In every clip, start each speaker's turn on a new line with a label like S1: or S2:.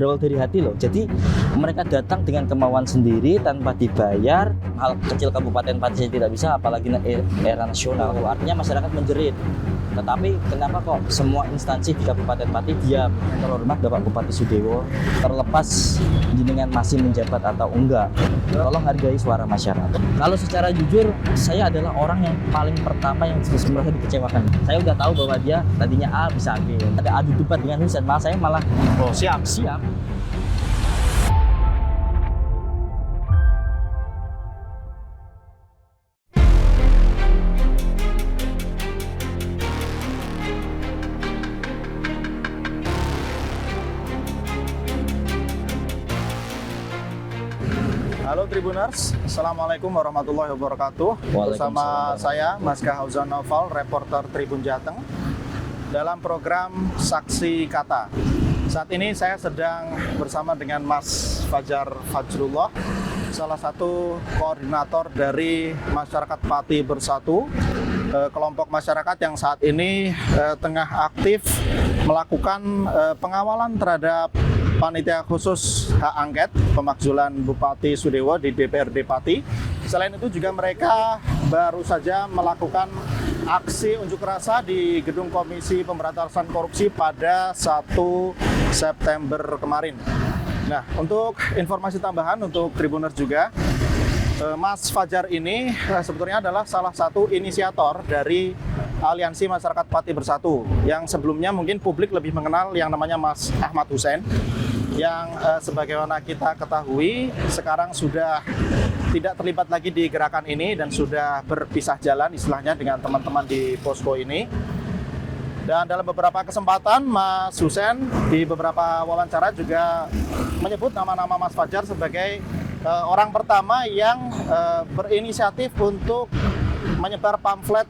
S1: berawal dari hati loh. Jadi mereka datang dengan kemauan sendiri tanpa dibayar. Hal kecil Kabupaten Pati tidak bisa, apalagi era nasional. Artinya masyarakat menjerit. Tetapi kenapa kok semua instansi di Kabupaten Pati diam? Terhormat Bapak Bupati Sudewo, terlepas jenengan masih menjabat atau enggak, tolong hargai suara masyarakat. Kalau secara jujur, saya adalah orang yang paling pertama yang merasa dikecewakan. Saya udah tahu bahwa dia tadinya A bisa B. Ada adu debat dengan Husein, malah saya malah siap.
S2: Halo Tribuners, Assalamualaikum warahmatullahi wabarakatuh. Bersama saya, Mas Gahauzan Naufal, reporter Tribun Jateng, dalam program Saksi Kata. Saat ini saya sedang bersama dengan Mas Fajar Fajrullah, salah satu koordinator dari Masyarakat Pati Bersatu, kelompok masyarakat yang saat ini tengah aktif melakukan pengawalan terhadap Panitia Khusus Hak Angket Pemakzulan Bupati Sudewo di DPRD Pati. Selain itu juga mereka baru saja melakukan aksi unjuk rasa di Gedung Komisi Pemberantasan Korupsi pada 1 September kemarin. Nah, untuk informasi tambahan untuk Tribuners juga, Mas Fajar ini sebetulnya adalah salah satu inisiator dari Aliansi Masyarakat Pati Bersatu, yang sebelumnya mungkin publik lebih mengenal yang namanya Mas Ahmad Husein, yang sebagaimana kita ketahui sekarang sudah tidak terlibat lagi di gerakan ini dan sudah berpisah jalan istilahnya dengan teman-teman di posko ini. Dan dalam beberapa kesempatan Mas Husein di beberapa wawancara juga menyebut nama-nama Mas Fajar sebagai orang pertama yang berinisiatif untuk menyebar pamflet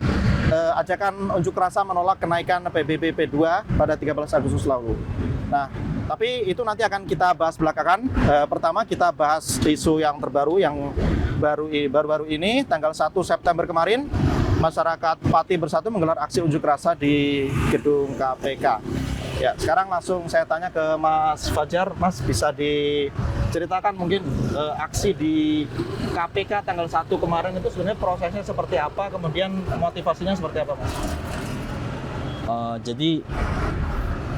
S2: ajakan unjuk rasa menolak kenaikan PBB P2 pada 13 Agustus lalu. Nah, tapi itu nanti akan kita bahas belakangan. Pertama kita bahas isu yang terbaru yang baru-baru ini, tanggal 1 September kemarin, Masyarakat Pati Bersatu menggelar aksi unjuk rasa di gedung KPK. Ya, sekarang langsung saya tanya ke Mas Fajar. Mas, bisa diceritakan mungkin aksi di KPK tanggal 1 kemarin itu sebenarnya prosesnya seperti apa, kemudian motivasinya seperti apa, Mas?
S1: Jadi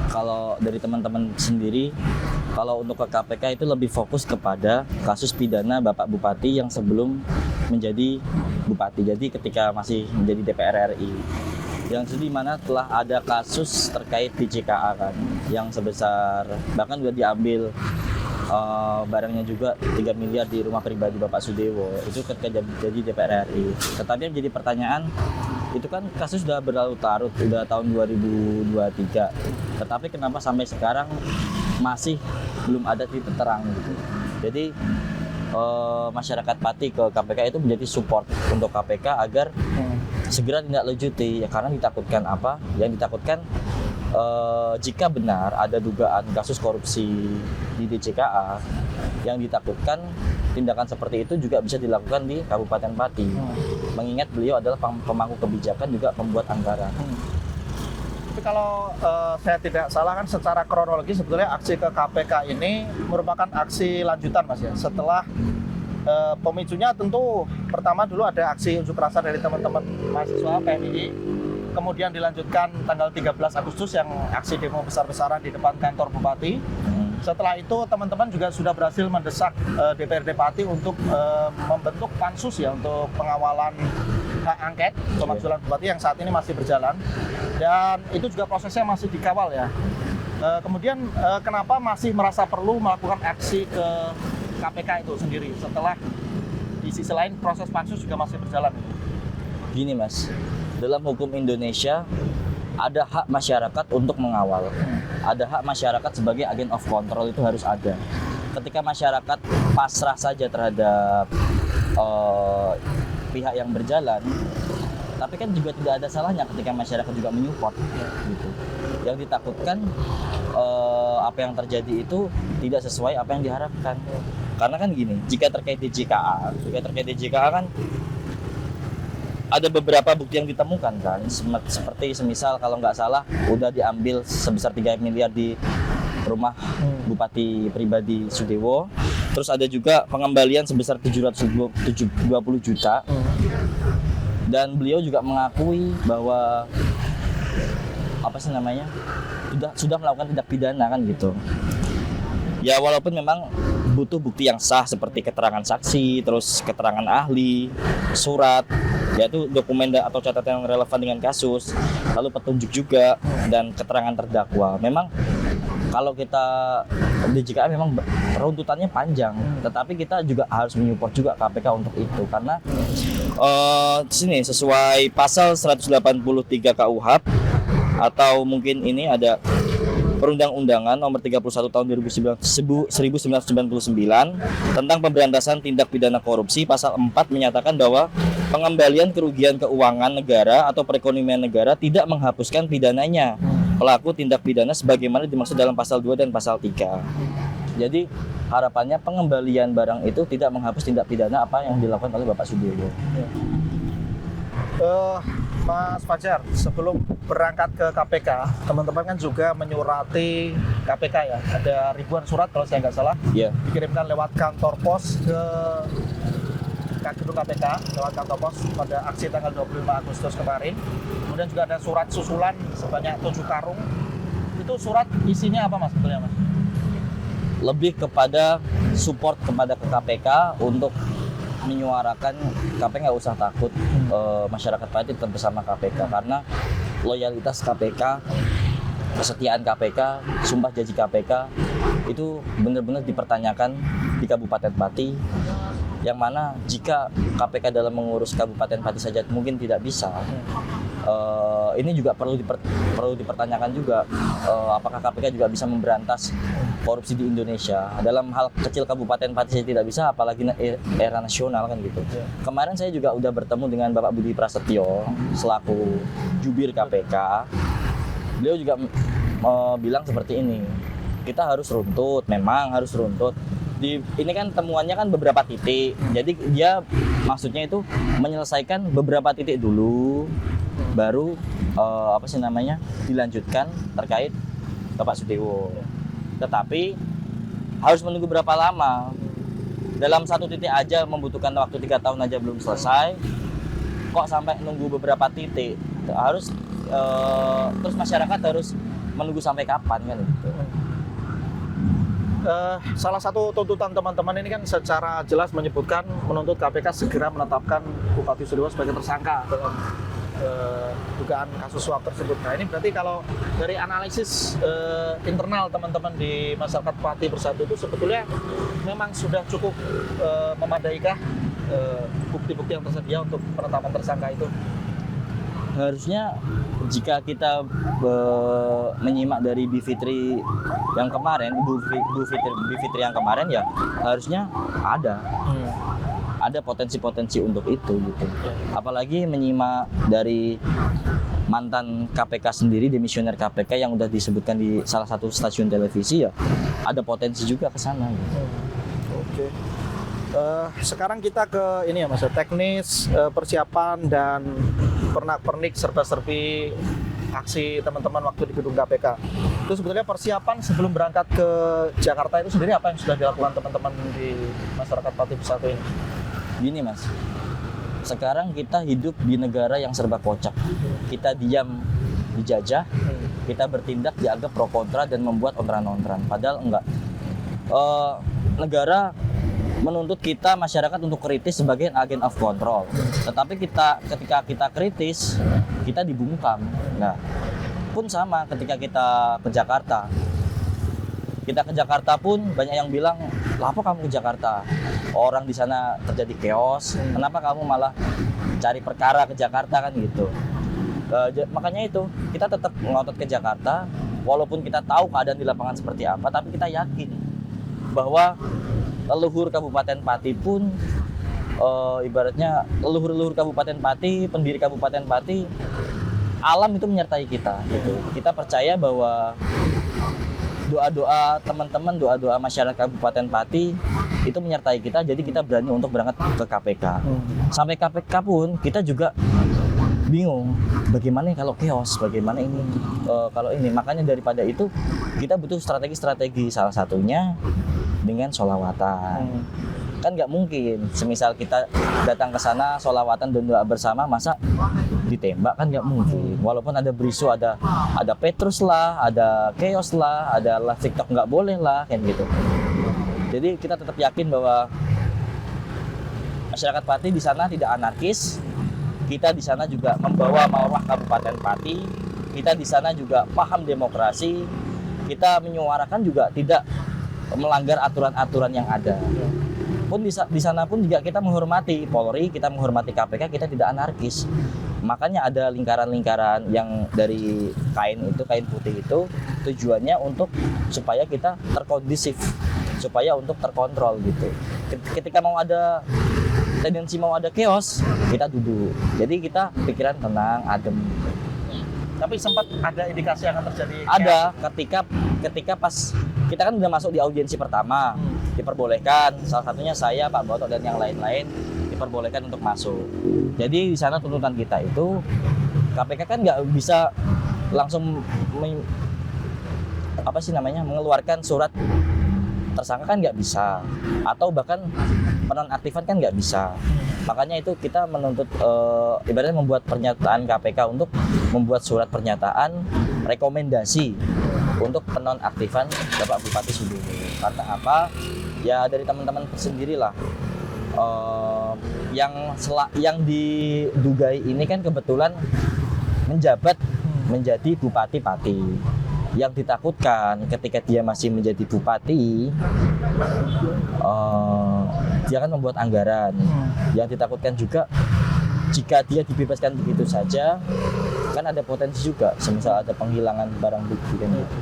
S1: kalau dari teman-teman sendiri, kalau untuk ke KPK itu lebih fokus kepada kasus pidana Bapak Bupati yang sebelum menjadi Bupati. Jadi ketika masih menjadi DPR RI, yang di mana telah ada kasus terkait DJKA kan, yang sebesar bahkan sudah diambil barangnya juga 3 miliar di rumah pribadi Bapak Sudewo, itu ketika jadi DPR RI. Tetapi yang menjadi pertanyaan, itu kan kasus sudah berlarut-larut, sudah tahun 2023. Tetapi kenapa sampai sekarang masih belum ada titik terang gitu. Jadi masyarakat Pati ke KPK itu menjadi support untuk KPK agar segera tindak lanjuti, ya karena ditakutkan apa? Yang ditakutkan jika benar ada dugaan kasus korupsi di DJKA, yang ditakutkan tindakan seperti itu juga bisa dilakukan di Kabupaten Pati. Mengingat beliau adalah pemangku kebijakan, juga pembuat anggaran.
S2: Tapi kalau saya tidak salah kan secara kronologi sebetulnya aksi ke KPK ini merupakan aksi lanjutan, Mas ya. Setelah pemicunya tentu pertama dulu ada aksi unjuk rasa dari teman-teman mahasiswa PMII. Kemudian dilanjutkan tanggal 13 Agustus yang aksi demo besar-besaran di depan kantor Bupati. Setelah itu teman-teman juga sudah berhasil mendesak DPRD Pati untuk membentuk pansus ya untuk pengawalan hak angket pemakzulan Bupati yang saat ini masih berjalan, dan itu juga prosesnya masih dikawal ya. Kemudian kenapa masih merasa perlu melakukan aksi ke KPK itu sendiri setelah di sisi lain proses pansus juga masih berjalan?
S1: Gini Mas, dalam hukum Indonesia ada hak masyarakat untuk mengawal, ada hak masyarakat sebagai agen of control, itu harus ada. Ketika masyarakat pasrah saja terhadap pihak yang berjalan, tapi kan juga tidak ada salahnya ketika masyarakat juga menyupport gitu. Yang ditakutkan apa yang terjadi itu tidak sesuai apa yang diharapkan. Karena kan gini, jika terkait DJKA kan ada beberapa bukti yang ditemukan kan, seperti semisal kalau nggak salah udah diambil sebesar 3 miliar di rumah Bupati pribadi Sudewo. Terus ada juga pengembalian sebesar 720 juta. Dan beliau juga mengakui bahwa sudah melakukan tindak pidana kan gitu. Ya walaupun memang butuh bukti yang sah seperti keterangan saksi, terus keterangan ahli, surat, yaitu dokumen atau catatan yang relevan dengan kasus, lalu petunjuk juga dan keterangan terdakwa. Memang kalau kita di JKM memang runtutannya panjang, tetapi kita juga harus menyupport juga KPK untuk itu karena sini sesuai pasal 183 KUHP atau mungkin ini ada Perundang-undangan nomor 31 tahun 1999 tentang pemberantasan tindak pidana korupsi. Pasal 4 menyatakan bahwa pengembalian kerugian keuangan negara atau perekonomian negara tidak menghapuskan pidananya pelaku tindak pidana sebagaimana dimaksud dalam pasal 2 dan pasal 3. Jadi harapannya pengembalian barang itu tidak menghapus tindak pidana apa yang dilakukan oleh Bapak Sudewo.
S2: Mas Fajar, sebelum berangkat ke KPK, teman-teman kan juga menyurati KPK ya. Ada ribuan surat kalau saya nggak salah. Dikirimkan lewat kantor pos ke gedung KPK, lewat kantor pos pada aksi tanggal 25 Agustus kemarin. Kemudian juga ada surat susulan sebanyak 7 karung. Itu surat isinya apa Mas sebetulnya Mas?
S1: Lebih kepada support kepada KPK untuk menyuarakan KPK nggak usah takut, masyarakat pasti tetap bersama KPK karena loyalitas KPK, kesetiaan KPK, sumpah janji KPK itu benar-benar dipertanyakan di Kabupaten Pati, yang mana jika KPK dalam mengurus Kabupaten Pati saja mungkin tidak bisa. Ini juga perlu dipertanyakan juga apakah KPK juga bisa memberantas korupsi di Indonesia. Dalam hal kecil Kabupaten Pati saja tidak bisa, apalagi era nasional kan gitu. Kemarin saya juga udah bertemu dengan Bapak Budi Prasetyo selaku jubir KPK. Beliau juga bilang seperti ini, kita harus runtut, memang harus runtut. Ini kan temuannya kan beberapa titik, jadi dia maksudnya itu menyelesaikan beberapa titik dulu, baru dilanjutkan terkait Bapak Sudewo. Tetapi harus menunggu berapa lama? Dalam satu titik aja membutuhkan waktu 3 tahun aja belum selesai. Kok sampai nunggu beberapa titik? Harus terus masyarakat harus menunggu sampai kapan kan gitu.
S2: Salah satu tuntutan teman-teman ini kan secara jelas menyebutkan menuntut KPK segera menetapkan Bupati Sudewo sebagai tersangka dalam dugaan kasus suap tersebut. Nah ini berarti kalau dari analisis internal teman-teman di masyarakat Pati Bersatu itu sebetulnya memang sudah cukup memadaikah bukti-bukti yang tersedia untuk penetapan tersangka itu?
S1: Harusnya jika kita menyimak dari Bivitri yang kemarin, Bivitri yang kemarin ya harusnya ada potensi-potensi untuk itu gitu. Apalagi menyimak dari mantan KPK sendiri, demisioner KPK yang udah disebutkan di salah satu stasiun televisi ya, ada potensi juga ke sana gitu.
S2: Oke. Sekarang kita ke ini ya Mas, teknis persiapan dan pernak-pernik serba-serbi aksi teman-teman waktu di gedung KPK. Itu sebetulnya persiapan sebelum berangkat ke Jakarta itu sendiri apa yang sudah dilakukan teman-teman di masyarakat Pati Bersatu ini?
S1: Gini Mas, sekarang kita hidup di negara yang serba kocak. Kita diam dijajah, kita bertindak dianggap pro kontra dan membuat ontran-ontran. Padahal enggak. Negara menuntut kita masyarakat untuk kritis sebagai agen of control. Tetapi ketika kita kritis, kita dibungkam. Nah, pun sama ketika kita ke Jakarta. Kita ke Jakarta pun banyak yang bilang, "Lah apa kamu ke Jakarta? Orang di sana terjadi chaos. Kenapa kamu malah cari perkara ke Jakarta kan gitu?" Makanya itu, kita tetap ngotot ke Jakarta walaupun kita tahu keadaan di lapangan seperti apa, tapi kita yakin bahwa leluhur Kabupaten Pati pun ibaratnya leluhur Kabupaten Pati, pendiri Kabupaten Pati, alam itu menyertai kita gitu. Kita percaya bahwa doa-doa teman-teman, doa-doa masyarakat Kabupaten Pati itu menyertai kita, jadi kita berani untuk berangkat ke KPK. Sampai KPK pun kita juga bingung. bagaimana kalau chaos, bagaimana ini kalau ini. Makanya daripada itu kita butuh strategi-strategi, salah satunya dengan sholawatan. Kan nggak mungkin semisal kita datang ke sana sholawatan dan doa bersama masa ditembak, kan nggak mungkin. Walaupun ada berisu, ada Petrus lah, ada chaos lah, ada live TikTok nggak boleh lah, kan gitu. Jadi kita tetap yakin bahwa masyarakat Pati di sana tidak anarkis. Kita di sana juga membawa marwah Kabupaten Pati. Kita di sana juga paham demokrasi. Kita menyuarakan juga tidak melanggar aturan-aturan yang ada. Pun di sana pun juga kita menghormati Polri, kita menghormati KPK, kita tidak anarkis. Makanya ada lingkaran-lingkaran yang dari kain putih itu tujuannya untuk supaya kita terkondisif, supaya untuk terkontrol gitu. Ketika mau ada tendensi mau ada chaos, kita duduk. Jadi kita pikiran tenang, adem.
S2: Tapi sempat ada indikasi akan terjadi
S1: ada ketika pas kita kan udah masuk di audiensi pertama, diperbolehkan, salah satunya saya, Pak Boto dan yang lain-lain diperbolehkan untuk masuk. Jadi di sana tuntutan kita itu KPK kan nggak bisa langsung mengeluarkan surat tersangka, kan nggak bisa, atau bahkan penonaktifan kan nggak bisa. Makanya itu kita menuntut ibaratnya membuat pernyataan KPK untuk membuat surat pernyataan rekomendasi untuk penonaktifan Bapak Bupati Sudono. Karena apa? Ya dari teman-teman sendirilah. Yang didugai ini kan kebetulan menjabat menjadi Bupati Pati. Yang ditakutkan ketika dia masih menjadi bupati, dia akan membuat anggaran. Yang ditakutkan juga jika dia dibebaskan begitu saja, kan ada potensi juga, semisal ada penghilangan barang bukti kan gitu.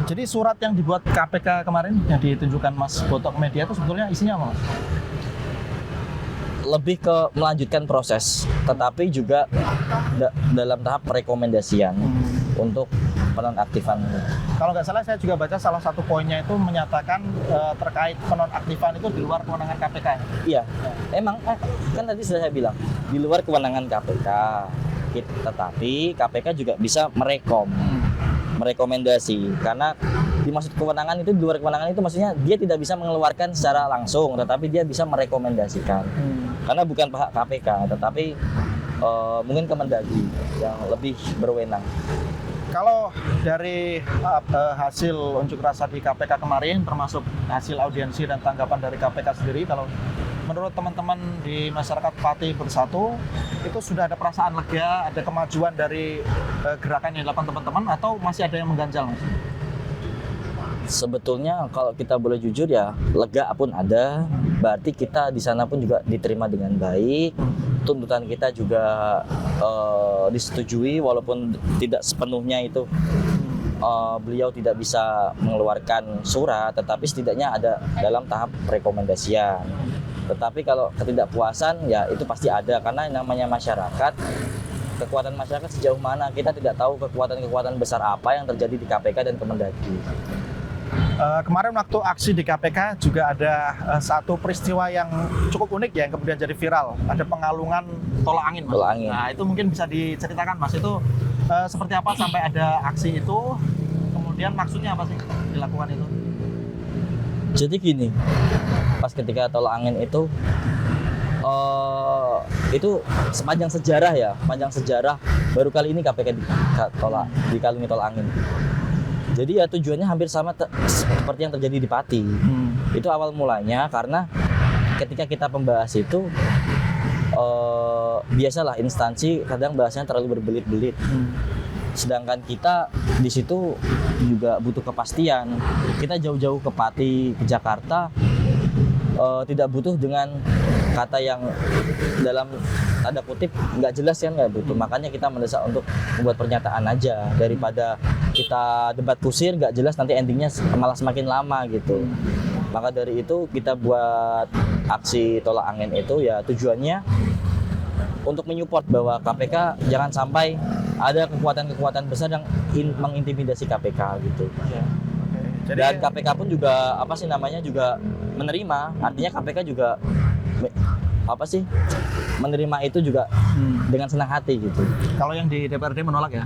S2: Jadi surat yang dibuat KPK kemarin yang ditunjukkan Mas Boto ke media itu sebetulnya isinya apa, Mas?
S1: Lebih ke melanjutkan proses, tetapi juga dalam tahap rekomendasian untuk penonaktifan.
S2: Kalau nggak salah saya juga baca salah satu poinnya itu menyatakan terkait penonaktifan itu di luar kewenangan KPK.
S1: Iya, emang kan tadi sudah saya bilang di luar kewenangan KPK, tetapi KPK juga bisa merekomendasi, karena dimaksud kewenangan itu di luar kewenangan itu maksudnya dia tidak bisa mengeluarkan secara langsung, tetapi dia bisa merekomendasikan. Karena bukan pihak KPK, tetapi mungkin Kemendagri yang lebih berwenang.
S2: Kalau dari hasil unjuk rasa di KPK kemarin, termasuk hasil audiensi dan tanggapan dari KPK sendiri, kalau menurut teman-teman di masyarakat Pati Bersatu, itu sudah ada perasaan lega, ada kemajuan dari gerakan yang dilakukan teman-teman, atau masih ada yang mengganjal, Mas?
S1: Sebetulnya kalau kita boleh jujur ya, lega pun ada, berarti kita di sana pun juga diterima dengan baik. Tuntutan kita juga disetujui, walaupun tidak sepenuhnya itu beliau tidak bisa mengeluarkan surat, tetapi setidaknya ada dalam tahap rekomendasian. Tetapi kalau ketidakpuasan ya itu pasti ada, karena namanya masyarakat, kekuatan masyarakat sejauh mana kita tidak tahu, kekuatan-kekuatan besar apa yang terjadi di KPK dan Kemendagri.
S2: Kemarin waktu aksi di KPK juga ada satu peristiwa yang cukup unik ya, yang kemudian jadi viral. Ada pengalungan tolak angin, Mas.
S1: Tolak angin.
S2: Nah, itu mungkin bisa diceritakan, Mas, itu seperti apa sampai ada aksi itu, kemudian maksudnya apa sih dilakukan itu?
S1: Jadi gini, pas ketika tolak angin itu sepanjang sejarah baru kali ini KPK dikalungi tolak angin. Jadi ya tujuannya hampir sama seperti yang terjadi di Pati. Itu awal mulanya karena ketika kita membahas itu biasalah instansi kadang bahasanya terlalu berbelit-belit. Sedangkan kita di situ juga butuh kepastian. Kita jauh-jauh ke Pati, ke Jakarta, tidak butuh dengan kata yang dalam tanda kutip nggak jelas, kan nggak butuh. Makanya kita mendesak untuk membuat pernyataan aja, daripada kita debat kusir nggak jelas, nanti endingnya malah semakin lama gitu. Maka dari itu kita buat aksi tolak angin itu ya tujuannya untuk menyupport bahwa KPK jangan sampai ada kekuatan-kekuatan besar yang mengintimidasi KPK gitu.
S2: Jadi,
S1: dan KPK pun juga juga menerima, artinya KPK juga apa sih menerima itu juga dengan senang hati gitu.
S2: Kalau yang di DPRD menolak ya?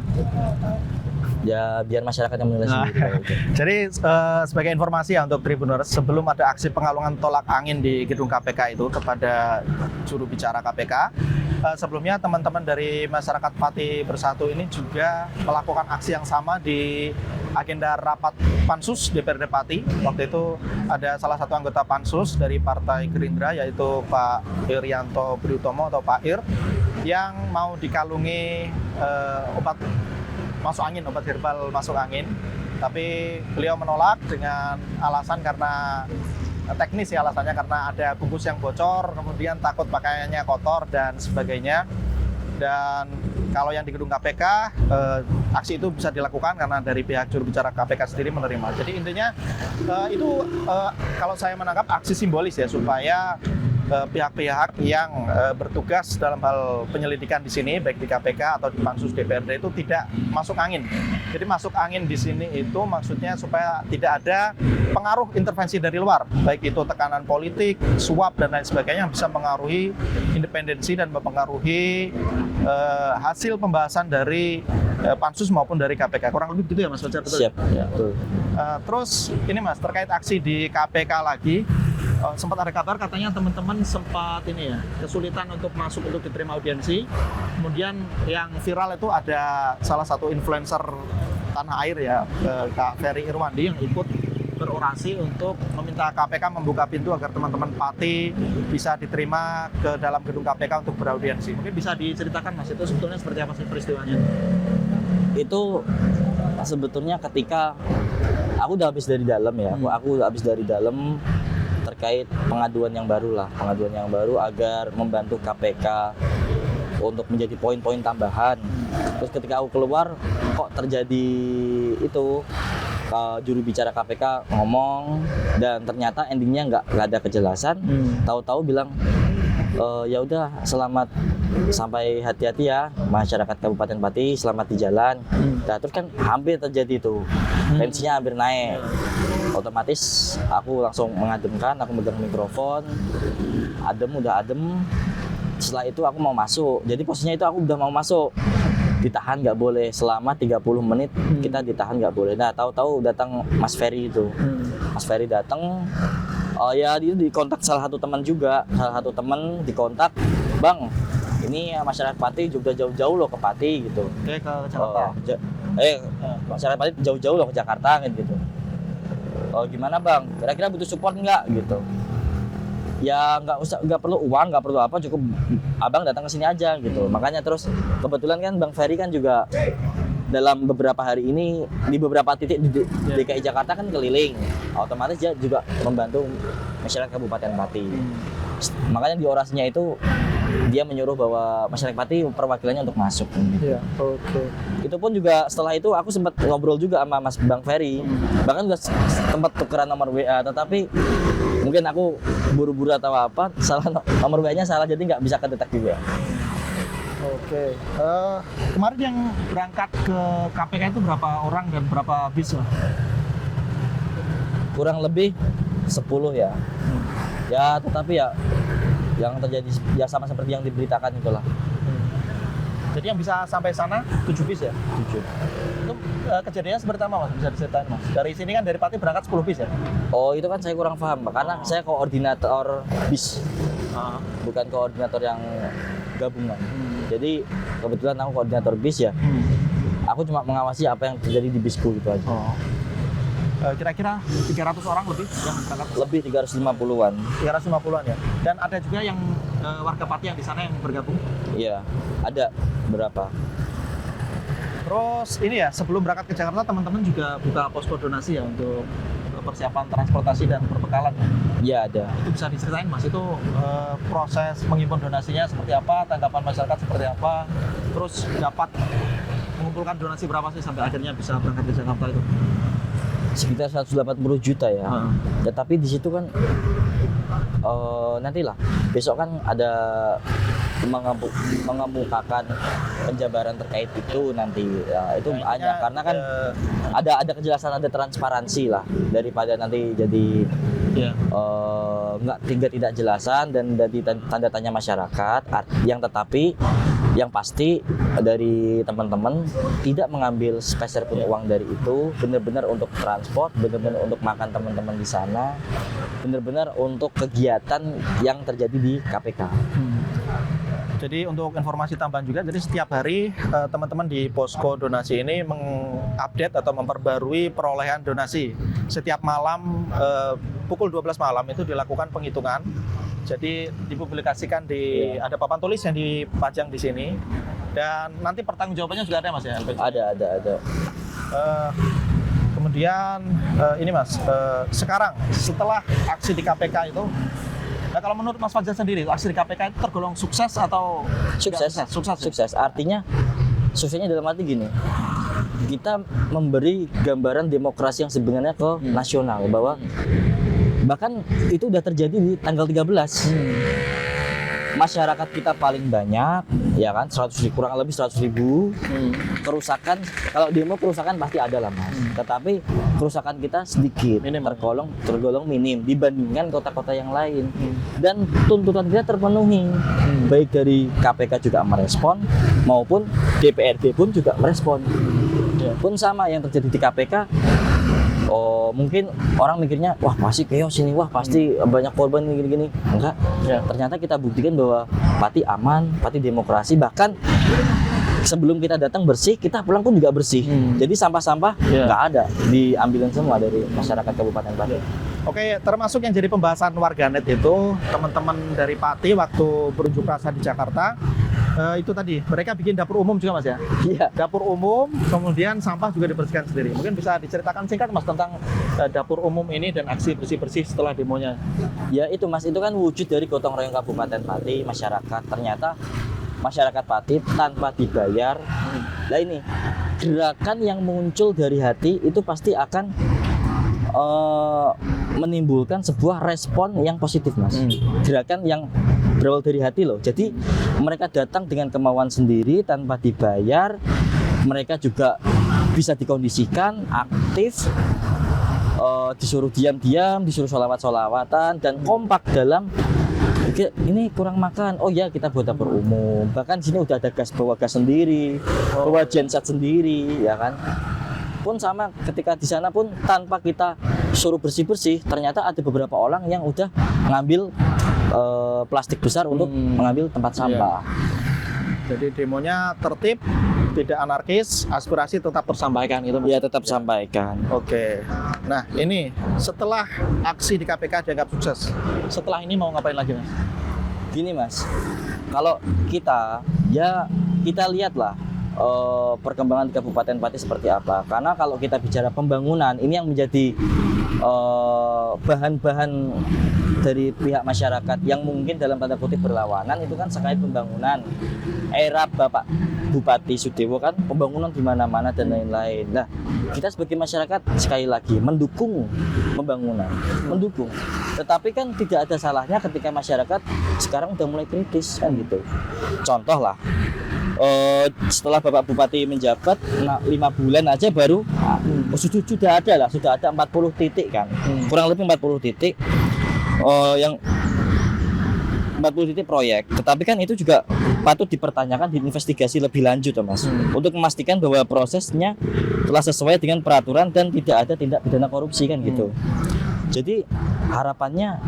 S1: Ya biar masyarakat yang menilai sendiri. Gitu.
S2: Jadi sebagai informasi ya untuk Tribuners, sebelum ada aksi pengalungan tolak angin di gedung KPK itu kepada juru bicara KPK, sebelumnya teman-teman dari masyarakat Pati Bersatu ini juga melakukan aksi yang sama di agenda rapat Pansus DPRD Pati. Waktu itu ada salah satu anggota Pansus dari Partai Gerindra yaitu Pak Irianto Briutomo atau Pak Ir yang mau dikalungi obat herbal masuk angin, tapi beliau menolak dengan alasan karena teknis ya, alasannya karena ada bungkus yang bocor, kemudian takut pakaiannya kotor dan sebagainya. Dan kalau yang di gedung KPK, aksi itu bisa dilakukan karena dari pihak juru bicara KPK sendiri menerima. Jadi intinya itu kalau saya menangkap aksi simbolis ya, supaya pihak-pihak yang bertugas dalam hal penyelidikan di sini, baik di KPK atau di Pansus DPRD itu tidak masuk angin. Jadi masuk angin di sini itu maksudnya supaya tidak ada pengaruh intervensi dari luar, baik itu tekanan politik, suap dan lain sebagainya yang bisa mengaruhi independensi dan mempengaruhi hasil pembahasan dari Pansus maupun dari KPK. Kurang lebih begitu ya Mas Fajar?
S1: Siap. Ya, betul.
S2: Terus ini Mas, terkait aksi di KPK lagi, sempat ada kabar katanya teman-teman sempat ini ya, kesulitan untuk masuk untuk diterima audiensi. Kemudian yang viral itu ada salah satu influencer tanah air ya, Kak Ferry Irwandi yang ikut berorasi untuk meminta KPK membuka pintu agar teman-teman Pati bisa diterima ke dalam gedung KPK untuk beraudiensi. Mungkin bisa diceritakan Mas, itu sebetulnya seperti apa sih peristiwanya?
S1: Itu sebetulnya ketika aku udah habis dari dalam ya, aku habis dari dalam terkait pengaduan yang baru agar membantu KPK untuk menjadi poin-poin tambahan. Terus ketika aku keluar kok terjadi itu, juru bicara KPK ngomong dan ternyata endingnya nggak ada kejelasan. Tahu-tahu bilang ya udah, selamat sampai, hati-hati ya masyarakat Kabupaten Pati, selamat di jalan. Nah, terus kan hampir terjadi itu, tensinya hampir naik. Otomatis aku langsung mengademkan, aku megang mikrofon, udah adem. Setelah itu aku mau masuk, jadi posisinya itu aku udah mau masuk, ditahan nggak boleh selama 30 menit, kita ditahan nggak boleh. Nah, tahu-tahu datang Mas Ferry itu. Mas Ferry datang, ya dia dikontak salah satu teman juga, dikontak, Bang, ini masyarakat Pati juga jauh-jauh loh ke Pati gitu.
S2: Oke, ke Jakarta.
S1: Masyarakat Pati jauh-jauh loh ke Jakarta gitu. Oh, gimana Bang? Kira-kira butuh support nggak gitu? Ya nggak perlu uang, nggak perlu apa, cukup abang datang ke sini aja gitu. Makanya terus kebetulan kan Bang Ferry kan juga dalam beberapa hari ini di beberapa titik di DKI Jakarta kan keliling, otomatis dia juga membantu masyarakat Kabupaten Pati. Makanya di orasinya itu dia menyuruh bahwa masyarakat Pati perwakilannya untuk masuk.
S2: Iya, oke.
S1: Itu pun juga setelah itu aku sempat ngobrol juga sama Mas Bang Ferry, bahkan juga sempat tukeran nomor WA, tetapi mungkin aku buru-buru atau apa, salah nomor WA-nya salah, jadi nggak bisa kedetek juga.
S2: Oke. Kemarin yang berangkat ke KPK itu berapa orang dan berapa bis?
S1: Kurang lebih 10 ya. Ya, tetapi ya yang terjadi ya sama seperti yang diberitakan itulah.
S2: Jadi yang bisa sampai sana 7 bis ya?
S1: 7.
S2: Itu kejadiannya seperti apa Mas? Bisa diceritain Mas? Dari sini kan dari Pati berangkat 10 bis ya?
S1: Oh, itu kan saya kurang paham, karena saya koordinator bis, bukan koordinator yang gabungan. Jadi kebetulan aku koordinator bis ya. Aku cuma mengawasi apa yang terjadi di bisku gitu aja.
S2: Kira-kira 300 orang lebih yang berangkat?
S1: Lebih 350-an.
S2: 350-an ya. Dan ada juga yang warga Pati yang di sana yang bergabung?
S1: Iya, ada berapa.
S2: Terus ini ya, sebelum berangkat ke Jakarta teman-teman juga buka posko donasi ya untuk persiapan transportasi dan perbekalan.
S1: Iya, ada.
S2: Itu bisa diceritain Mas, itu proses menghimpun donasinya seperti apa, tanggapan masyarakat seperti apa, terus dapat mengumpulkan donasi berapa sih sampai akhirnya bisa berangkat ke Jakarta itu?
S1: Sekitar 180 juta ya. Ya, tapi di situ kan nantilah besok kan ada mengemukakan penjabaran terkait itu nanti ya, itu
S2: Nah,
S1: hanya karena kan ada kejelasan, ada transparansi lah daripada nanti jadi tidak jelasan dan jadi tanda tanya masyarakat yang pasti dari teman-teman tidak mengambil sepeser pun uang dari itu, benar-benar untuk transport, benar-benar untuk makan teman-teman di sana, benar-benar untuk kegiatan yang terjadi di KPK.
S2: Jadi untuk informasi tambahan juga, jadi setiap hari teman-teman di posko donasi ini mengupdate atau memperbarui perolehan donasi. Setiap malam pukul 12 malam itu dilakukan penghitungan. Jadi dipublikasikan ada papan tulis yang dipajang di sini. Dan nanti pertanggungjawabannya juga ada Mas ya?
S1: Ada.
S2: Kemudian ini Mas, sekarang setelah aksi di KPK itu, nah kalau menurut Mas Fajar sendiri, aksi di KPK itu tergolong sukses atau
S1: Sukses. Artinya suksesnya dalam arti gini, kita memberi gambaran demokrasi yang sebenarnya ke nasional, bahwa bahkan itu udah terjadi di tanggal 13. Masyarakat kita paling banyak, ya kan, kurang lebih 100.000. Kerusakan, kalau demo kerusakan pasti ada lah Mas. Tetapi kerusakan kita sedikit, tergolong minim dibandingkan kota-kota yang lain. Dan tuntutan kita terpenuhi, baik dari KPK juga merespon maupun DPRD pun juga merespon. Pun sama yang terjadi di KPK. Mungkin orang mikirnya, wah pasti chaos ini, wah pasti banyak korban gini-gini. Enggak, ternyata kita buktikan bahwa Pati aman, Pati demokrasi. Bahkan sebelum kita datang bersih, kita pulang pun juga bersih. Jadi sampah-sampah nggak ada, diambilin semua dari masyarakat Kabupaten Pati.
S2: Oke, termasuk yang jadi pembahasan warganet itu, teman-teman dari Pati waktu berunjuk rasa di Jakarta, itu tadi mereka bikin dapur umum juga Mas ya?
S1: Iya.
S2: Dapur umum, kemudian sampah juga dibersihkan sendiri. Mungkin bisa diceritakan singkat Mas tentang dapur umum ini dan aksi bersih-bersih setelah demonya.
S1: Ya itu Mas, itu kan wujud dari gotong royong Kabupaten Pati, masyarakat. Ternyata masyarakat Pati tanpa dibayar. Nah ini gerakan yang muncul dari hati itu pasti akan menimbulkan sebuah respon yang positif Mas. Gerakan yang berawal dari hati loh. Jadi mereka datang dengan kemauan sendiri tanpa dibayar. Mereka juga bisa dikondisikan aktif, disuruh diam-diam, disuruh sholawat-sholawatan, dan kompak dalam ini kurang makan, oh ya kita buat dapur umum. Bahkan di sini udah ada bawa gas sendiri, bawa genset sendiri, ya kan. Pun sama ketika di sana pun tanpa kita suruh bersih-bersih, ternyata ada beberapa orang yang udah ngambil plastik besar untuk mengambil tempat sampah.
S2: Jadi demonya tertib, tidak anarkis, aspirasi tetap tersampaikan gitu.
S1: Ya tetap sampaikan.
S2: Oke. Nah ini setelah aksi di KPK dianggap sukses, setelah ini mau ngapain lagi Mas?
S1: Gini Mas, kalau kita lihatlah perkembangan di Kabupaten Pati seperti apa. Karena kalau kita bicara pembangunan, ini yang menjadi bahan-bahan dari pihak masyarakat yang mungkin dalam tanda kutip berlawanan itu kan terkait pembangunan. Era Bapak Bupati Sudewo kan pembangunan di mana-mana dan lain-lain. Nah, kita sebagai masyarakat sekali lagi mendukung pembangunan, mendukung. Tetapi kan tidak ada salahnya ketika masyarakat sekarang udah mulai kritis kan gitu. Contoh lah, setelah Bapak Bupati menjabat 5 bulan aja baru sudah ada 40 titik kan, kurang lebih 40 titik yang 40 titik proyek. Tetapi kan itu juga patut dipertanyakan, diinvestigasi lebih lanjut Mas, untuk memastikan bahwa prosesnya telah sesuai dengan peraturan dan tidak ada tindak pidana korupsi kan gitu. Jadi harapannya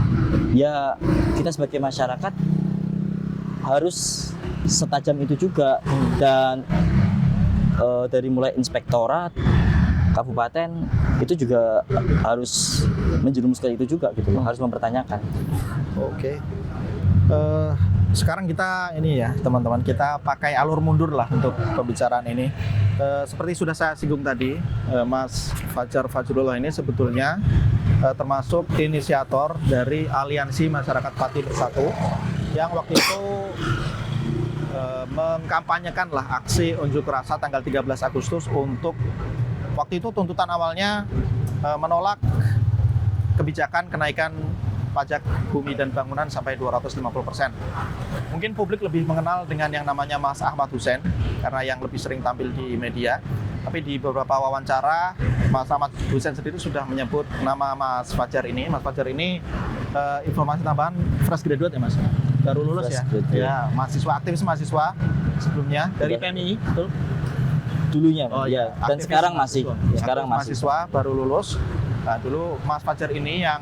S1: ya kita sebagai masyarakat harus setajam itu juga, dan dari mulai inspektorat kabupaten itu juga harus menjerumuskan itu juga gitu, harus mempertanyakan.
S2: Oke. Sekarang kita ini ya teman-teman, kita pakai alur mundur lah untuk pembicaraan ini. Seperti sudah saya singgung tadi, Mas Fajar Fajrullah ini sebetulnya termasuk inisiator dari Aliansi Masyarakat Pati Bersatu yang waktu itu mengkampanyekan lah aksi unjuk rasa tanggal 13 Agustus untuk waktu itu tuntutan awalnya menolak kebijakan kenaikan pajak bumi dan bangunan sampai 250%. Mungkin publik lebih mengenal dengan yang namanya Mas Ahmad Hussein karena yang lebih sering tampil di media. Tapi di beberapa wawancara, Mas Ahmad Hussein sendiri sudah menyebut nama Mas Fajar ini. Mas Fajar ini informasi tambahan fresh graduate ya Mas? Baru lulus
S1: Fresh
S2: ya?
S1: graduate.
S2: Ya, mahasiswa, aktivis mahasiswa sebelumnya dari PMI, betul?
S1: Dulunya,
S2: Oh
S1: ya.
S2: iya,
S1: Dan
S2: aktivis
S1: sekarang
S2: mahasiswa.
S1: masih. Sekarang masih.
S2: Mahasiswa baru lulus. Nah, dulu Mas Fajar ini yang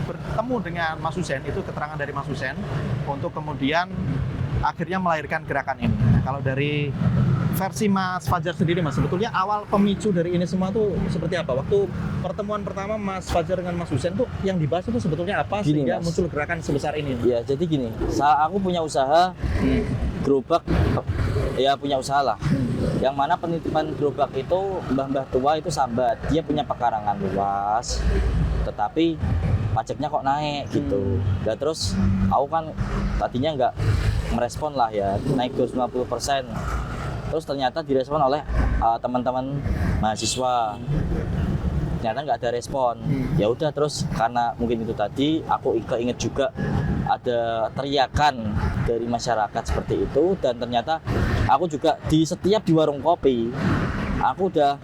S2: bertemu dengan Mas Hussein, itu keterangan dari Mas Hussein untuk kemudian akhirnya melahirkan gerakan ini. Nah, kalau dari versi Mas Fajar sendiri Mas, sebetulnya awal pemicu dari ini semua tuh seperti apa? Waktu pertemuan pertama Mas Fajar dengan Mas Hussein tuh yang dibahas itu sebetulnya apa
S1: Gini,
S2: sehingga
S1: Mas.
S2: muncul gerakan sebesar ini?
S1: Ya, jadi gini, saat aku punya usaha gerobak, ya punya usaha lah. Yang mana penitipan gerobak itu mbah-mbah tua itu sambat, dia punya pekarangan luas, tetapi pajaknya kok naik gitu. Dan terus aku kan tadinya nggak merespon lah ya, naik 250%. Terus ternyata direspon oleh teman-teman mahasiswa. Ternyata nggak ada respon. Ya udah, terus karena mungkin itu tadi aku keinget juga ada teriakan dari masyarakat seperti itu, dan ternyata aku juga di warung kopi aku udah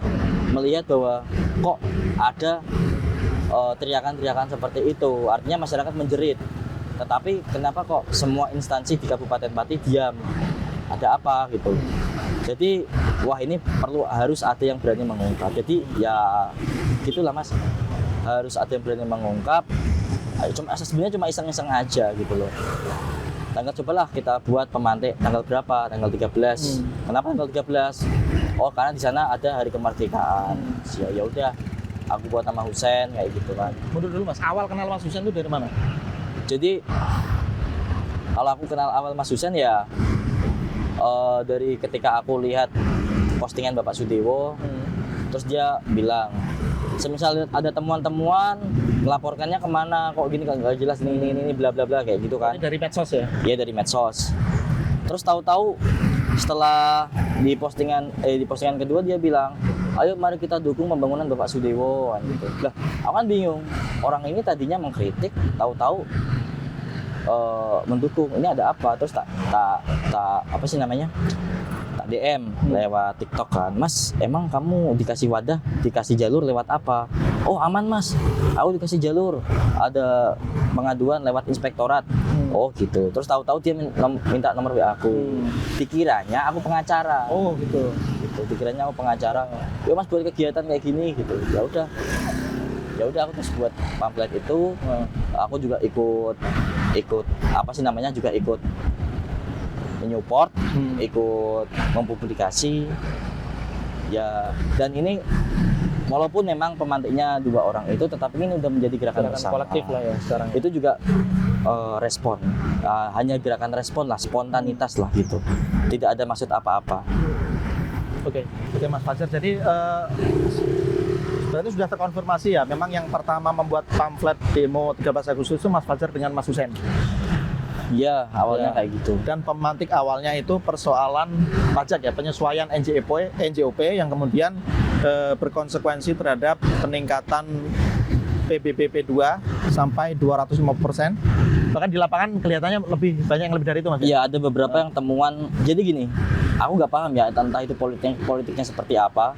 S1: melihat bahwa kok ada teriakan-teriakan seperti itu, artinya masyarakat menjerit. Tetapi kenapa kok semua instansi di Kabupaten Pati diam? Ada apa gitu? Jadi wah, ini harus ada yang berani mengungkap. Jadi ya gitulah Mas, harus ada yang berani mengungkap. Sebenarnya cuma iseng-iseng aja gitu loh. Cobalah kita buat pemantik tanggal berapa? Tanggal 13. Kenapa tanggal 13? Oh, karena di sana ada hari kemerdekaan. Ya udah, aku buat nama Hussein kayak gitu kan.
S2: Mundur dulu Mas, awal kenal Mas Hussein itu dari mana?
S1: Jadi kalau aku kenal awal Mas Hussein ya dari ketika aku lihat postingan Bapak Sudewo, terus dia bilang, semisal ada temuan-temuan, melaporkannya kemana, kok gini kan nggak jelas, ini bla bla bla kayak gitu kan.
S2: Ini dari medsos ya?
S1: Iya, dari medsos. Terus tahu-tahu setelah di postingan kedua dia bilang, ayo mari kita dukung pembangunan Bapak Sudewo kan gitu. Lah, aku kan bingung. Orang ini tadinya mengkritik, tahu-tahu mendukung. Ini ada apa? Terus tak apa sih namanya? Tak DM lewat TikTok kan. Mas, emang kamu dikasih wadah, dikasih jalur lewat apa? Oh, aman Mas. Aku dikasih jalur. Ada pengaduan lewat inspektorat. Oh, gitu. Terus tahu-tahu dia minta nomor WA aku. Dikiranya aku pengacara.
S2: Oh, gitu.
S1: Dikiranya aku pengacara. Yo Mas, buat kegiatan kayak gini gitu. Ya udah aku terus buat pamflet itu. Aku juga ikut apa sih namanya, juga ikut menyupport, ikut mempublikasi ya. Dan ini walaupun memang pemantiknya 2 orang itu, tetapi ini udah menjadi gerakan bersama.
S2: Kolektif lah ya sekarang.
S1: Itu juga respon, hanya gerakan respon lah, spontanitas lah gitu. Tidak ada maksud apa-apa.
S2: Oke Mas Fajar. Jadi berarti sudah terkonfirmasi ya, memang yang pertama membuat pamflet demo 13 Agustus itu Mas Fajar dengan Mas Hussein.
S1: Iya, awalnya kayak gitu.
S2: Dan pemantik awalnya itu persoalan pajak ya, penyesuaian NJOP yang kemudian berkonsekuensi terhadap peningkatan PBB P2 sampai 250%. Bahkan di lapangan kelihatannya lebih banyak yang lebih dari itu Mas.
S1: Iya, ada beberapa yang temuan. Jadi gini, aku nggak paham ya entah itu politiknya seperti apa.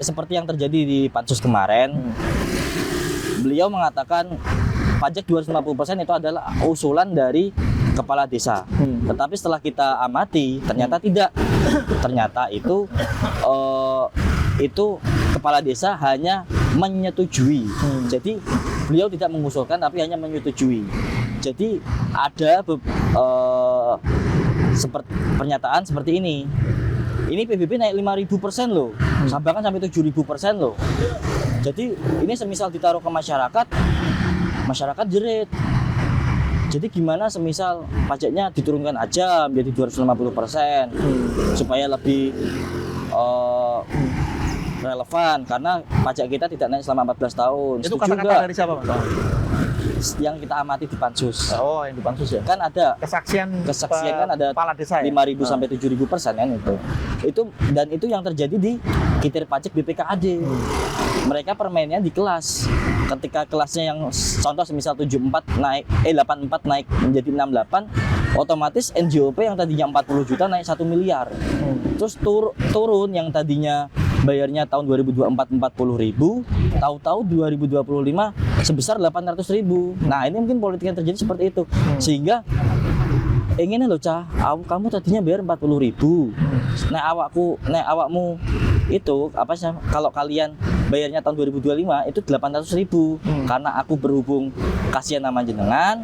S1: Seperti yang terjadi di Pansus kemarin, beliau mengatakan pajak 250% itu adalah usulan dari kepala desa. Tetapi setelah kita amati, ternyata tidak. Ternyata itu kepala desa hanya menyetujui. Jadi beliau tidak mengusulkan, tapi hanya menyetujui. Jadi ada pernyataan seperti ini. Ini PBB naik 5.000% loh, bahkan sampai 7.000% loh. Jadi ini semisal ditaruh ke masyarakat jerit. Jadi gimana semisal pajaknya diturunkan aja menjadi 250% supaya lebih relevan, karena pajak kita tidak naik selama 14 tahun.
S2: Itu kata-kata dari siapa Mas?
S1: Yang kita amati di Pansus.
S2: Oh, yang di Pansus ya?
S1: Kan ada
S2: kesaksian
S1: kan ada
S2: kepala desa ya?
S1: 5.000 sampai 7.000% kan itu. Dan itu yang terjadi di kitir pajak BPKAD. mereka permainnya di kelas. Ketika kelasnya yang contoh semisal 84 naik menjadi 68, otomatis NJOP yang tadinya 40 juta naik 1 miliar. Terus turun yang tadinya bayarnya tahun 2024 40.000, tahu-tahu 2025 sebesar 800.000. Nah, ini mungkin politik yang terjadi seperti itu. Sehingga ingin loh Cah, kamu tadinya bayar 40.000. Nah, awakmu itu apa sih, kalau kalian bayarnya tahun 2025 itu 800.000. Karena aku berhubung kasihan nama jenengan,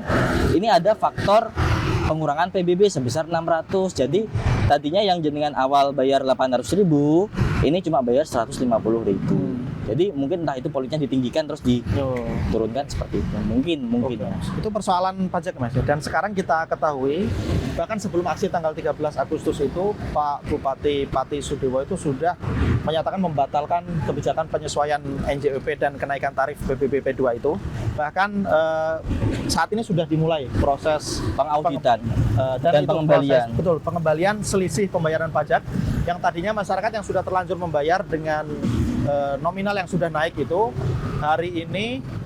S1: ini ada faktor pengurangan PBB sebesar 600. Jadi tadinya yang jenengan awal bayar 800.000, ini cuma bayar 150.000. Jadi mungkin entah itu politiknya ditinggikan terus diturunkan seperti itu. Mungkin ya.
S2: Itu persoalan pajak Mas. Dan sekarang kita ketahui bahkan sebelum aksi tanggal 13 Agustus itu Pak Bupati Pati Sudewo itu sudah menyatakan membatalkan kebijakan penyesuaian NJOP dan kenaikan tarif PBB P2 itu. Bahkan saat ini sudah dimulai proses
S1: pengauditan
S2: dan
S1: pengembalian.
S2: Pengembalian selisih pembayaran pajak yang tadinya masyarakat yang sudah terlanjur membayar dengan nominal yang sudah naik itu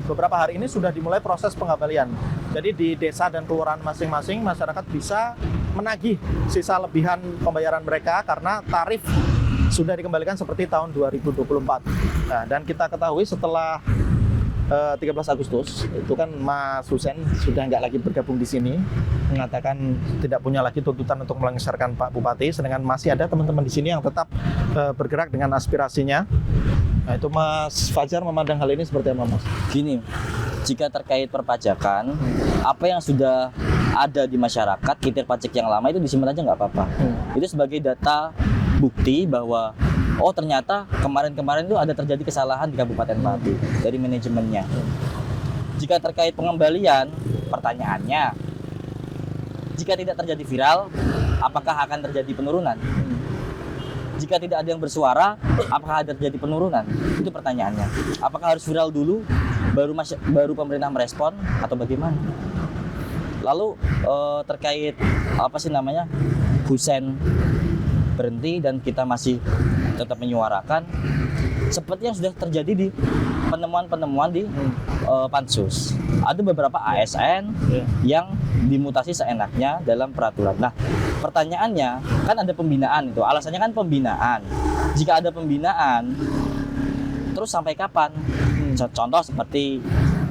S2: beberapa hari ini sudah dimulai proses pengembalian. Jadi di desa dan kelurahan masing-masing masyarakat bisa menagih sisa lebihan pembayaran mereka karena tarif sudah dikembalikan seperti tahun 2024. Nah, dan kita ketahui setelah 13 Agustus itu kan Mas Husen sudah nggak lagi bergabung di sini, mengatakan tidak punya lagi tuntutan untuk melengsarkan Pak Bupati, sedangkan masih ada teman-teman di sini yang tetap bergerak dengan aspirasinya. Nah, itu Mas Fajar memandang hal ini seperti apa, Mas?
S1: Gini, jika terkait perpajakan, apa yang sudah ada di masyarakat, kitir pajak yang lama itu disimpan aja nggak apa-apa. Itu sebagai data bukti bahwa oh ternyata kemarin-kemarin itu ada terjadi kesalahan di Kabupaten Pati dari manajemennya. Jika terkait pengembalian, pertanyaannya, jika tidak terjadi viral, apakah akan terjadi penurunan? Jika tidak ada yang bersuara, apakah ada terjadi penurunan? Itu pertanyaannya. Apakah harus viral dulu, baru pemerintah merespon, atau bagaimana? Lalu terkait Husen berhenti dan kita masih tetap menyuarakan, seperti yang sudah terjadi di penemuan-penemuan di Pansus. Ada beberapa ASN yang dimutasi seenaknya dalam peraturan. Nah, pertanyaannya kan ada pembinaan itu, alasannya kan pembinaan. Jika ada pembinaan, terus sampai kapan? Contoh seperti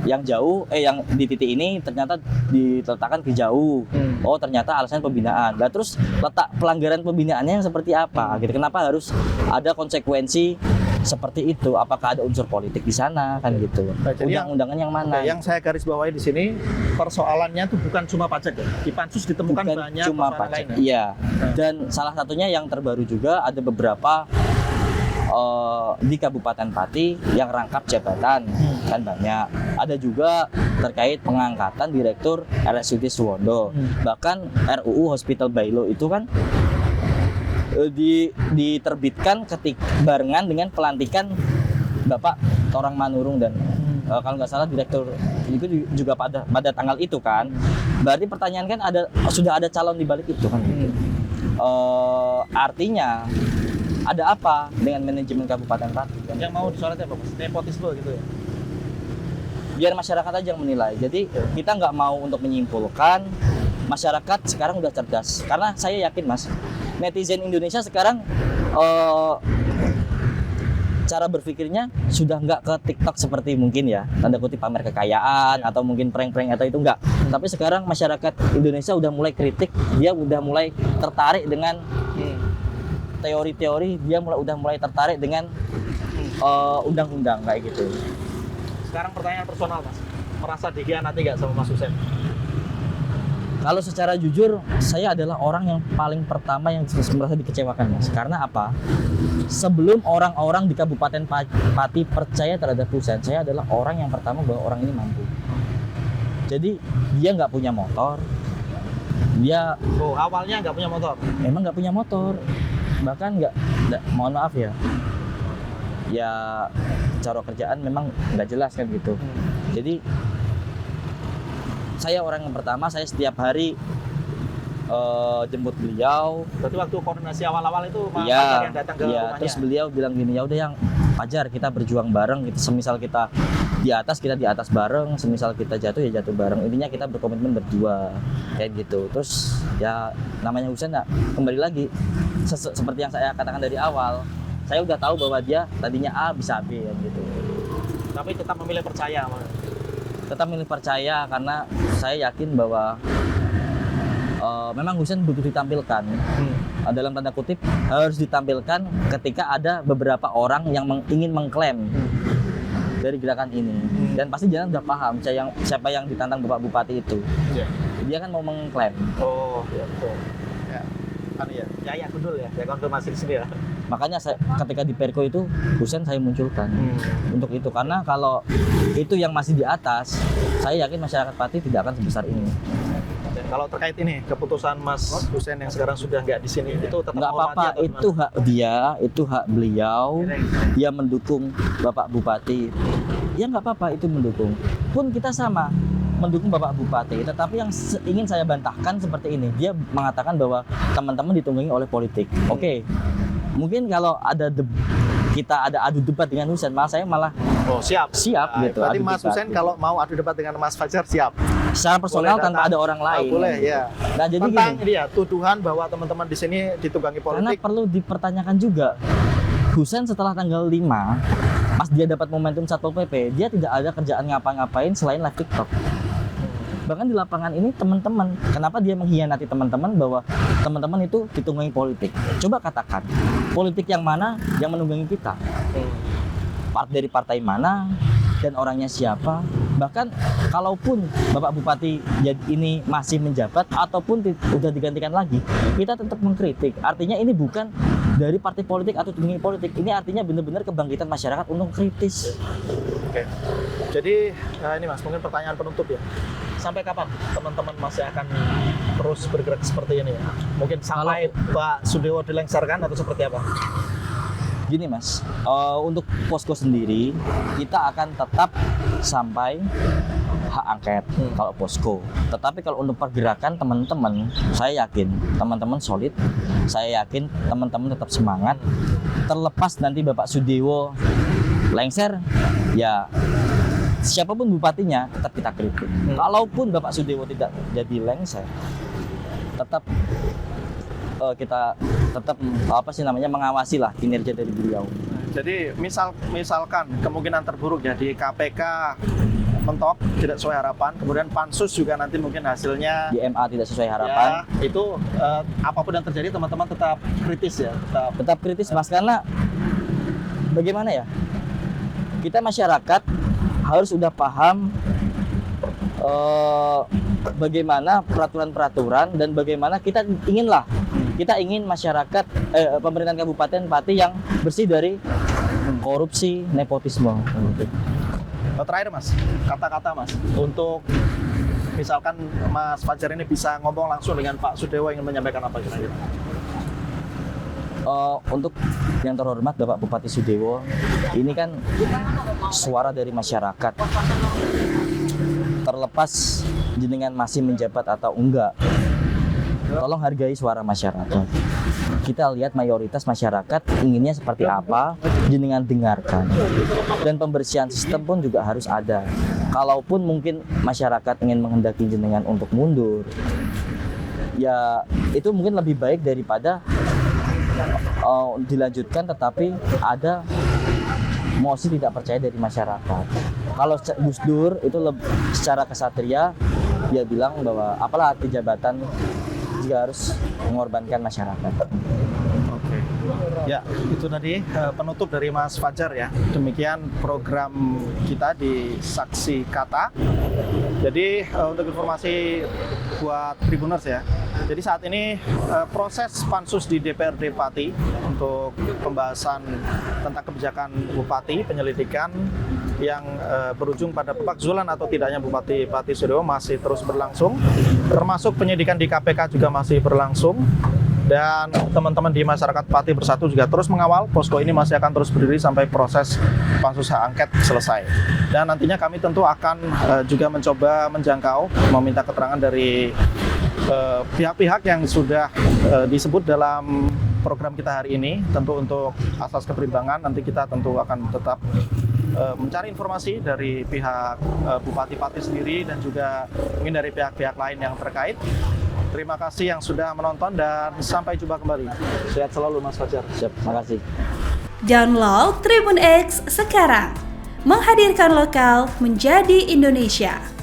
S1: yang jauh, yang di titik ini ternyata diletakkan ke jauh. Oh ternyata alasannya pembinaan. Nah terus letak pelanggaran pembinaannya yang seperti apa? Gitu. Kenapa harus ada konsekuensi seperti itu? Apakah ada unsur politik di sana kan gitu? Undang-undangan yang mana?
S2: Yang saya garis bawahi di sini persoalannya itu bukan cuma pajak ya. Di Pansus ditemukan
S1: bukan
S2: banyak
S1: cuma
S2: persoalan
S1: pajak.
S2: lainnya.
S1: Iya. Dan salah satunya yang terbaru juga ada beberapa di Kabupaten Pati yang rangkap jabatan kan banyak. Ada juga terkait pengangkatan direktur RSUD Suwondo. Bahkan RUU Hospital Bylaw itu kan diterbitkan barengan dengan pelantikan Bapak Torang Manurung dan kalau nggak salah direktur itu juga pada tanggal itu kan. Berarti pertanyaan kan sudah ada calon di balik itu kan. Artinya ada apa dengan manajemen Kabupaten Pati?
S2: Yang mau disorotnya apa, Mas? Nepotisme gitu ya?
S1: Biar masyarakat aja yang menilai. Jadi kita nggak mau untuk menyimpulkan. Masyarakat sekarang udah cerdas. Karena saya yakin Mas, netizen Indonesia sekarang cara berpikirnya sudah nggak ke TikTok seperti mungkin ya, tanda kutip pamer kekayaan atau mungkin prank-prank atau itu enggak. Tapi sekarang masyarakat Indonesia udah mulai kritik, dia udah mulai tertarik dengan teori-teori, dia udah mulai tertarik dengan undang-undang kayak gitu.
S2: Sekarang pertanyaan personal Mas, merasa dikhianati nggak sama Mas Husen?
S1: Kalau secara jujur, saya adalah orang yang paling pertama yang merasa dikecewakan Mas. Karena apa? Sebelum orang-orang di Kabupaten Pati percaya terhadap Husen, saya adalah orang yang pertama bahwa orang ini mampu. Jadi dia nggak punya motor, dia
S2: awalnya nggak punya motor.
S1: Emang nggak punya motor. Bahkan mohon maaf ya cara kerjaan memang nggak jelas kan gitu. Jadi saya orang yang pertama, saya setiap hari jemput beliau.
S2: Berarti waktu koordinasi awal-awal itu Mas
S1: Iya,
S2: Fajar yang datang ke
S1: iya.
S2: rumahnya.
S1: Terus beliau bilang gini, ya udah yang Fajar, kita berjuang bareng gitu. Semisal kita di atas bareng, semisal kita jatuh ya jatuh bareng. Intinya kita berkomitmen berdua kayak gitu. Terus ya namanya Husain ya kembali lagi seperti yang saya katakan dari awal. Saya udah tahu bahwa dia tadinya A bisa B ya gitu.
S2: Tapi tetap memilih percaya, Mas.
S1: Tetap milih percaya karena saya yakin bahwa memang Husain butuh ditampilkan. Dalam tanda kutip harus ditampilkan ketika ada beberapa orang yang ingin mengklaim dari gerakan ini. Dan pasti jangan udah paham siapa yang ditantang Bapak Bupati itu. Dia kan mau mengklaim.
S2: Oh, iya betul. Ya. Ya gundul ya. Ya konfirmasi di sini ya.
S1: Makanya ketika di Perko itu Husain saya munculkan untuk itu, karena kalau itu yang masih di atas, saya yakin masyarakat Pati tidak akan sebesar ini.
S2: Dan kalau terkait ini keputusan Mas Husain yang sekarang sudah nggak di sini itu tetap
S1: Nggak apa-apa, itu hak dia, itu hak beliau. Dia mendukung Bapak Bupati, ya nggak apa-apa, itu mendukung. Pun kita sama mendukung Bapak Bupati, tetapi yang ingin saya bantahkan seperti ini, dia mengatakan bahwa teman-teman ditunggangi oleh politik. Oke. Mungkin kalau kita ada adu debat dengan Husain, malah saya siap
S2: Nah,
S1: gitu.
S2: Berarti Mas Husain kalau mau adu debat dengan Mas Fajar siap.
S1: Secara personal tanpa ada orang lain.
S2: Boleh ya.
S1: Nah, jadi
S2: tentang
S1: gini,
S2: dia tuduhan bahwa teman-teman di sini ditunggangi
S1: karena
S2: politik.
S1: perlu dipertanyakan juga. Husain setelah tanggal 5, pas dia dapat momentum Satpol PP, dia tidak ada kerjaan ngapa-ngapain selain live TikTok. Bahkan di lapangan ini teman-teman, kenapa dia mengkhianati teman-teman bahwa teman-teman itu ditunggangi politik? Coba katakan, politik yang mana yang menunggangi kita? Dari partai mana dan orangnya siapa? Bahkan kalaupun Bapak Bupati ini masih menjabat ataupun udah digantikan lagi, kita tetap mengkritik. Artinya ini bukan dari partai politik atau ditunggangi politik. Ini artinya benar-benar kebangkitan masyarakat untuk kritis.
S2: Oke. Jadi ini Mas, mungkin pertanyaan penutup ya. Sampai kapan teman-teman masih akan terus bergerak seperti ini ya? Mungkin sampai Pak Sudewo dilengsarkan atau seperti apa?
S1: Gini Mas, untuk posko sendiri kita akan tetap sampai hak angket kalau posko. Tetapi kalau untuk pergerakan teman-teman, saya yakin teman-teman solid. Saya yakin teman-teman tetap semangat. Terlepas nanti Bapak Sudewo lengser, ya siapapun bupatinya tetap kita kritik. Kalaupun Bapak Sudewo tidak jadi lengser, tetap kita tetap mengawasi lah kinerja dari beliau.
S2: Jadi misalkan kemungkinan terburuk ya di KPK mentok tidak sesuai harapan, kemudian pansus juga nanti mungkin hasilnya
S1: di MA tidak sesuai harapan.
S2: Ya, itu apapun yang terjadi teman-teman tetap kritis ya,
S1: tetap kritis Mas, karena bagaimana ya, kita masyarakat harus sudah paham bagaimana peraturan-peraturan dan bagaimana kita ingin masyarakat pemerintahan Kabupaten Pati yang bersih dari korupsi, nepotisme.
S2: Terakhir Mas, kata-kata Mas untuk misalkan Mas Fajar ini bisa ngomong langsung dengan Pak Sudewo ingin menyampaikan apa kira-kira?
S1: Untuk yang terhormat Bapak Bupati Sudewo, ini kan suara dari masyarakat. Terlepas jenengan masih menjabat atau enggak, tolong hargai suara masyarakat. Kita lihat mayoritas masyarakat inginnya seperti apa, jenengan dengarkan. Dan pembersihan sistem pun juga harus ada. Kalaupun mungkin masyarakat ingin menghendaki jenengan untuk mundur, ya itu mungkin lebih baik daripada dilanjutkan tetapi ada mosi tidak percaya dari masyarakat. Kalau Gus Dur itu secara kesatria dia bilang bahwa apalah arti jabatan jika harus mengorbankan masyarakat.
S2: Oke. Ya, itu tadi penutup dari Mas Fajar ya. Demikian program kita di Saksi Kata. Jadi untuk informasi buat Tribuners ya. Jadi saat ini proses pansus di DPRD Pati untuk pembahasan tentang kebijakan Bupati, penyelidikan yang berujung pada pemakzulan atau tidaknya Bupati Pati Sudewo masih terus berlangsung. Termasuk penyidikan di KPK juga masih berlangsung. Dan teman-teman di masyarakat Pati Bersatu juga terus mengawal. Posko ini masih akan terus berdiri sampai proses pansus hak angket selesai. Dan nantinya kami tentu akan juga mencoba menjangkau, meminta keterangan dari pihak-pihak yang sudah disebut dalam program kita hari ini. Tentu untuk asas keberimbangan nanti kita tentu akan tetap mencari informasi dari pihak Bupati Pati sendiri dan juga mungkin dari pihak-pihak lain yang terkait. Terima kasih yang sudah menonton dan sampai jumpa kembali. Sehat selalu Mas Fajar.
S1: Siap, makasih.
S3: Download Tribun X sekarang. Menghadirkan lokal menjadi Indonesia.